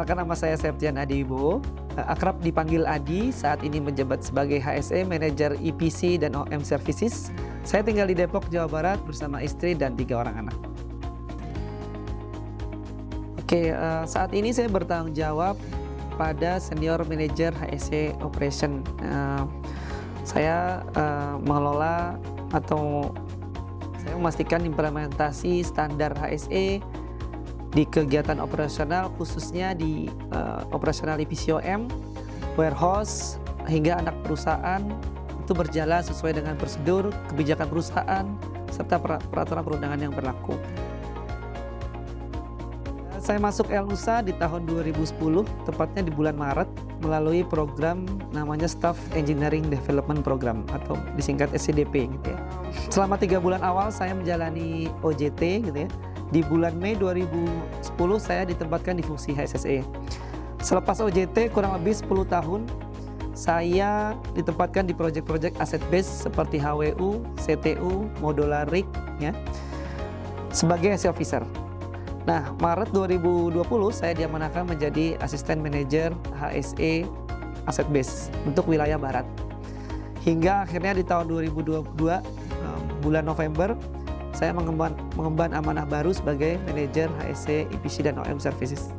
Perkenalkan, nama saya Septian Adi Wibowo, akrab dipanggil Adi, saat ini menjabat sebagai HSE, Manajer EPC dan OM Services. Saya tinggal di Depok, Jawa Barat bersama istri dan 3 orang anak. Oke, saat ini saya bertanggung jawab pada Senior Manager HSE Operation. Saya mengelola atau saya memastikan implementasi standar HSE di kegiatan operasional, khususnya di operasional EPCOM, warehouse, hingga anak perusahaan itu berjalan sesuai dengan prosedur, kebijakan perusahaan, serta peraturan perundangan yang berlaku. Saya masuk Elnusa di tahun 2010, tepatnya di bulan Maret, melalui program namanya Staff Engineering Development Program atau disingkat SEDP gitu ya. Selama 3 bulan awal saya menjalani OJT gitu ya. Di bulan Mei 2010 saya ditempatkan di fungsi HSSE. Selepas OJT kurang lebih 10 tahun saya ditempatkan di proyek-proyek aset base seperti HWU, CTU, modular rig ya, sebagai HSE officer. Nah, Maret 2020 saya diamanahkan menjadi asisten manajer HSE aset base untuk wilayah barat. Hingga akhirnya di tahun 2022 bulan November saya mengemban amanah baru sebagai manajer HSE, EPC dan OM Services.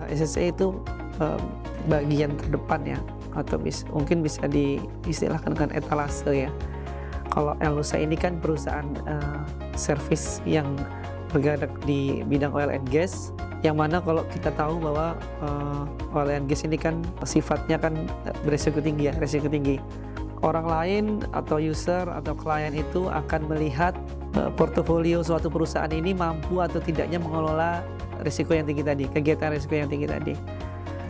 HSE itu bagian terdepan ya, atau mungkin bisa diistilahkan dengan etalase ya. Kalau Elnusa ini kan perusahaan service yang bergerak di bidang oil and gas, yang mana kalau kita tahu bahwa oil and gas ini kan sifatnya kan beresiko tinggi ya, resiko tinggi. Orang lain atau user atau klien itu akan melihat portofolio suatu perusahaan ini mampu atau tidaknya mengelola risiko yang tinggi tadi, kegiatan risiko yang tinggi tadi.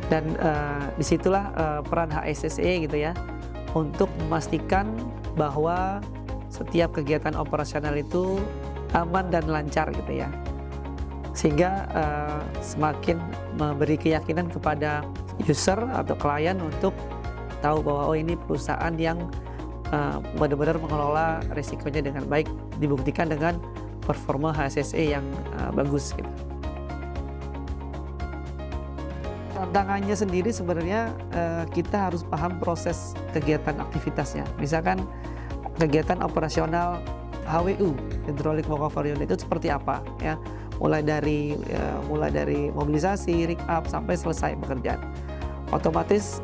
Dan disitulah peran HSSE gitu ya, untuk memastikan bahwa setiap kegiatan operasional itu aman dan lancar gitu ya. Sehingga semakin memberi keyakinan kepada user atau klien untuk tahu bahwa oh ini perusahaan yang benar-benar mengelola risikonya dengan baik, dibuktikan dengan performa HSSE yang bagus gitu. Tantangannya sendiri sebenarnya kita harus paham proses kegiatan aktivitasnya. Misalkan kegiatan operasional HWU, Hydraulic Workover Unit, itu seperti apa ya, mulai dari mobilisasi, rig up sampai selesai pekerjaan. Otomatis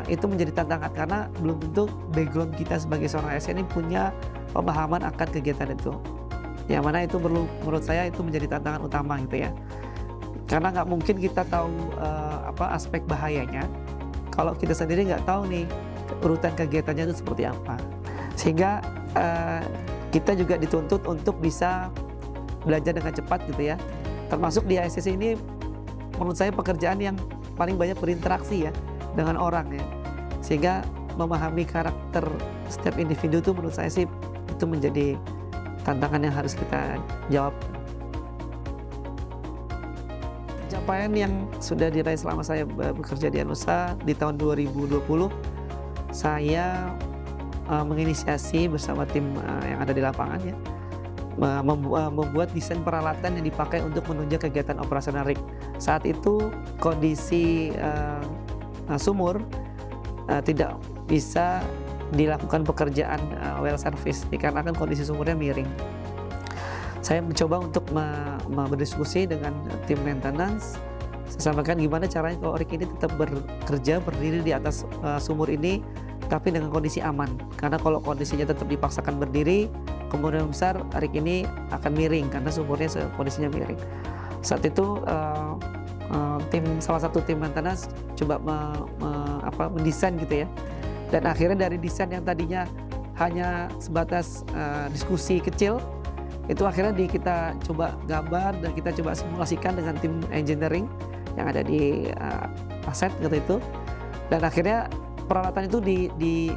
itu menjadi tantangan karena belum tentu background kita sebagai seorang ASN ini punya pemahaman akan kegiatan itu. Yang mana itu perlu, menurut saya itu menjadi tantangan utama gitu ya. Karena nggak mungkin kita tahu aspek bahayanya kalau kita sendiri nggak tahu nih urutan kegiatannya itu seperti apa. Sehingga kita juga dituntut untuk bisa belajar dengan cepat gitu ya. Termasuk di HSSE ini menurut saya pekerjaan yang paling banyak berinteraksi ya dengan orang ya, sehingga memahami karakter setiap individu itu menurut saya sih itu menjadi tantangan yang harus kita jawab. Pencapaian yang sudah diraih selama saya bekerja di Elnusa di tahun 2020, saya menginisiasi bersama tim yang ada di lapangan ya, membuat desain peralatan yang dipakai untuk menunjang kegiatan operasional rig. Saat itu kondisi sumur tidak bisa dilakukan pekerjaan well service dikarenakan kondisi sumurnya miring. Saya mencoba untuk berdiskusi dengan tim maintenance. Saya sampaikan gimana caranya kalau rig ini tetap bekerja berdiri di atas sumur ini tapi dengan kondisi aman. Karena kalau kondisinya tetap dipaksakan berdiri, kemungkinan besar rig ini akan miring karena sumurnya kondisinya miring. Saat itu salah satu tim maintenance coba mendesain gitu ya. Dan akhirnya dari desain yang tadinya hanya sebatas diskusi kecil, itu akhirnya kita coba gambar dan kita coba simulasikan dengan tim engineering yang ada di aset gitu itu. Dan akhirnya peralatan itu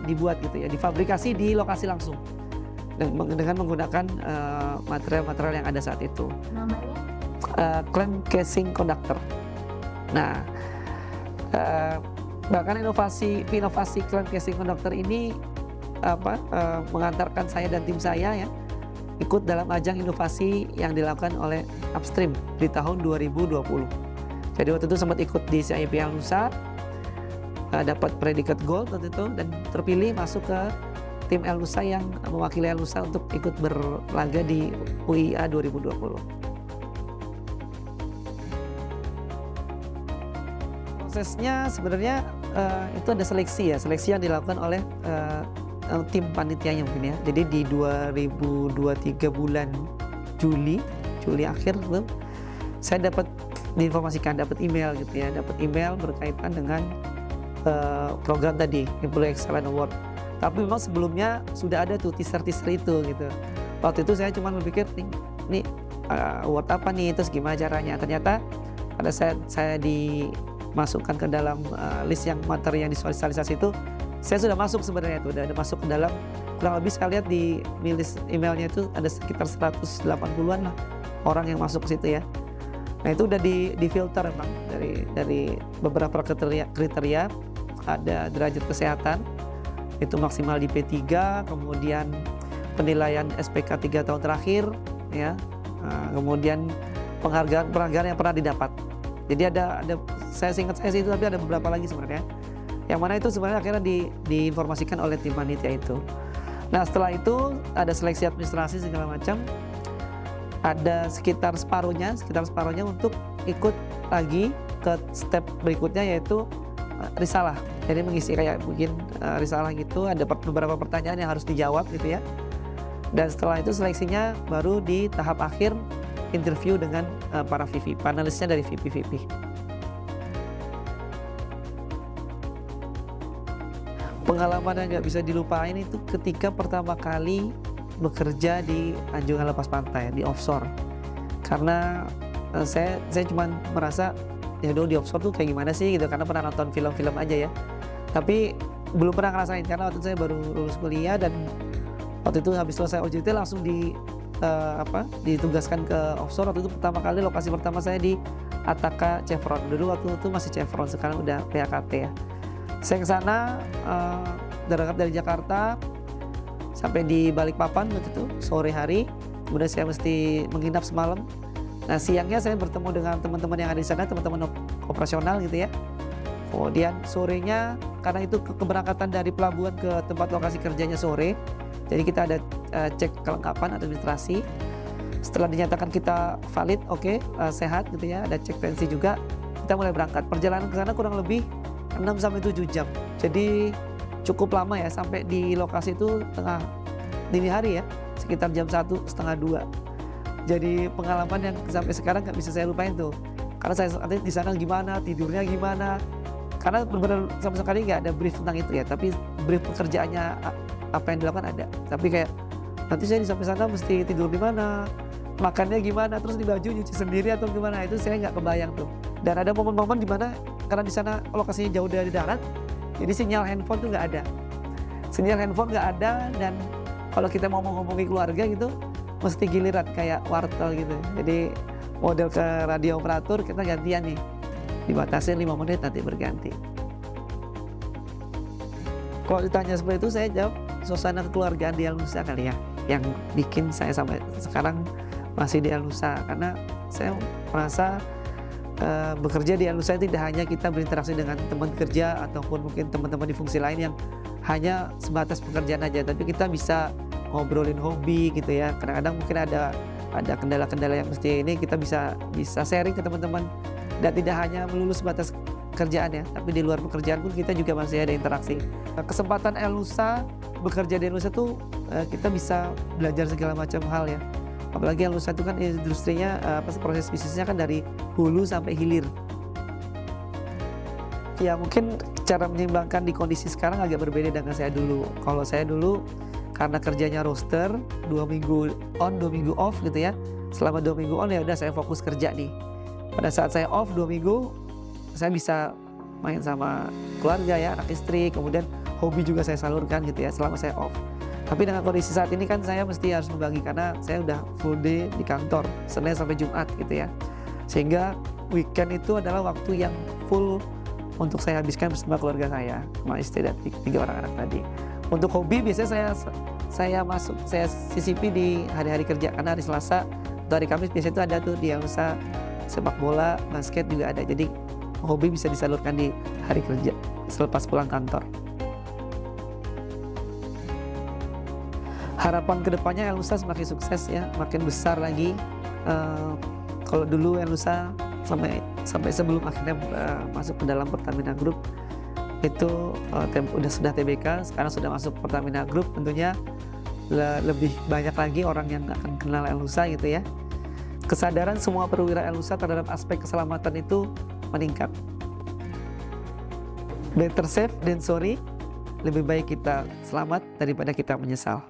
dibuat gitu ya, difabrikasi di lokasi langsung dengan menggunakan material-material yang ada saat itu. Namanya? Clamp casing conductor. Nah, bahkan inovasi clamp casing conductor ini mengantarkan saya dan tim saya ya ikut dalam ajang inovasi yang dilakukan oleh Upstream di tahun 2020. Jadi waktu itu sempat ikut di CIP Nusa, dapat predikat gold waktu itu dan terpilih masuk ke tim Nusa yang mewakili Nusa untuk ikut berlaga di UIA 2020. Prosesnya sebenarnya itu ada seleksi yang dilakukan oleh tim panitianya mungkin ya. Jadi di 2023 bulan Juli akhir tuh saya dapat email gitu ya, dapat email berkaitan dengan program tadi Employee Excellence Award. Tapi memang sebelumnya sudah ada tuh teaser itu gitu. Waktu itu saya cuma berpikir nih award apa nih, terus gimana caranya. Ternyata pada saat saya dimasukkan ke dalam list yang materi yang disosialisasi itu, saya sudah masuk sebenarnya tuh, udah masuk ke dalam. Kurang lebih saya lihat di list emailnya itu ada sekitar 180-an lah orang yang masuk ke situ ya. Nah itu udah difilter memang dari beberapa kriteria. Ada derajat kesehatan itu maksimal di P3, kemudian penilaian SPK 3 tahun terakhir ya, kemudian penghargaan yang pernah didapat. Jadi ada saya singkat itu, tapi ada beberapa lagi sebenarnya. Yang mana itu sebenarnya akhirnya diinformasikan oleh tim panitia itu. Nah setelah itu ada seleksi administrasi segala macam. Ada sekitar separuhnya untuk ikut lagi ke step berikutnya, yaitu risalah. Jadi mengisi kayak mungkin risalah gitu, ada beberapa pertanyaan yang harus dijawab gitu ya. Dan setelah itu seleksinya baru di tahap akhir, interview dengan para VP, panelisnya dari VP. Pengalaman yang nggak bisa dilupain itu ketika pertama kali bekerja di anjungan lepas pantai, di offshore. Karena saya cuma merasa ya dulu di offshore tuh kayak gimana sih gitu, karena pernah nonton film-film aja ya. Tapi belum pernah ngerasain, karena waktu itu saya baru lulus kuliah dan waktu itu habis selesai OJT langsung ditugaskan ke offshore. Waktu itu pertama kali, lokasi pertama saya di Ataka Chevron. Dulu waktu itu masih Chevron, sekarang udah PHKT ya. Saya ke sana dari Jakarta sampai di Balikpapan waktu itu sore hari. Kemudian saya mesti menginap semalam. Nah siangnya saya bertemu dengan teman-teman yang ada di sana, teman-teman operasional gitu ya. Kemudian sorenya, karena itu keberangkatan dari pelabuhan ke tempat lokasi kerjanya sore, jadi kita ada cek kelengkapan administrasi. Setelah dinyatakan kita valid, sehat gitu ya, ada cek tensi juga, kita mulai berangkat. Perjalanan ke sana kurang lebih 6-7 jam. Jadi cukup lama ya, sampai di lokasi itu tengah dini hari ya, sekitar jam 1:30. Jadi pengalaman yang sampai sekarang nggak bisa saya lupain tuh. Karena saya nanti di sana gimana, tidurnya gimana. Karena benar-benar sama sekali nggak ada brief tentang itu ya, tapi brief pekerjaannya apa yang dilakukan ada. Tapi kayak nanti saya sampai sana mesti tidur di mana, makannya gimana, terus di baju nyuci sendiri atau gimana, itu saya nggak kebayang tuh. Dan ada momen-momen di mana karena di sana lokasinya jauh dari darat, jadi sinyal handphone tuh nggak ada. Sinyal handphone nggak ada, dan kalau kita mau ngomongin keluarga gitu, mesti giliran kayak wartel gitu. Jadi model ke radio operator, kita gantian nih. Dibatasi 5 menit, nanti berganti. Kalau ditanya seperti itu, saya jawab suasana kekeluargaan di Nusa kali ya, yang bikin saya sampai sekarang masih di Nusa. Karena saya merasa bekerja di Nusa tidak hanya kita berinteraksi dengan teman kerja ataupun mungkin teman-teman di fungsi lain yang hanya sebatas pekerjaan aja, tapi kita bisa ngobrolin hobi gitu ya. Kadang-kadang mungkin ada kendala-kendala yang mesti ini kita bisa sharing ke teman-teman, dan tidak hanya melulu sebatas kerjaan ya, tapi di luar pekerjaan pun kita juga masih ada interaksi. Kesempatan Nusa, bekerja di Nusa tuh kita bisa belajar segala macam hal ya. Apalagi Nusa itu kan industrinya, proses bisnisnya kan dari hulu sampai hilir. Ya mungkin cara menyeimbangkan di kondisi sekarang agak berbeda dengan saya dulu. Kalau saya dulu karena kerjanya roster, 2 minggu on, 2 minggu off gitu ya. Selama 2 minggu on ya udah saya fokus kerja nih. Pada saat saya off 2 minggu, saya bisa main sama keluarga ya, anak istri, kemudian hobi juga saya salurkan gitu ya selama saya off. Tapi dengan kondisi saat ini kan saya mesti harus membagi, karena saya udah full day di kantor, Senin sampai Jumat gitu ya. Sehingga weekend itu adalah waktu yang full untuk saya habiskan bersama keluarga saya, sama istri dan 3 orang anak tadi. Untuk hobi biasanya saya sisipi di hari-hari kerja, karena hari Selasa atau hari Kamis biasanya itu ada tuh di Anusa sepak bola, basket juga ada. Jadi hobi bisa disalurkan di hari kerja selepas pulang kantor. Harapan kedepannya Anusa semakin sukses ya, makin besar lagi. Kalau dulu Anusa sampai sebelum akhirnya masuk ke dalam Pertamina Group itu sudah TBK, sekarang sudah masuk Pertamina Group, tentunya lebih banyak lagi orang yang akan kenal Anusa gitu ya. Kesadaran semua perwira Anusa terhadap aspek keselamatan itu meningkat. Better safe than sorry, lebih baik kita selamat daripada kita menyesal.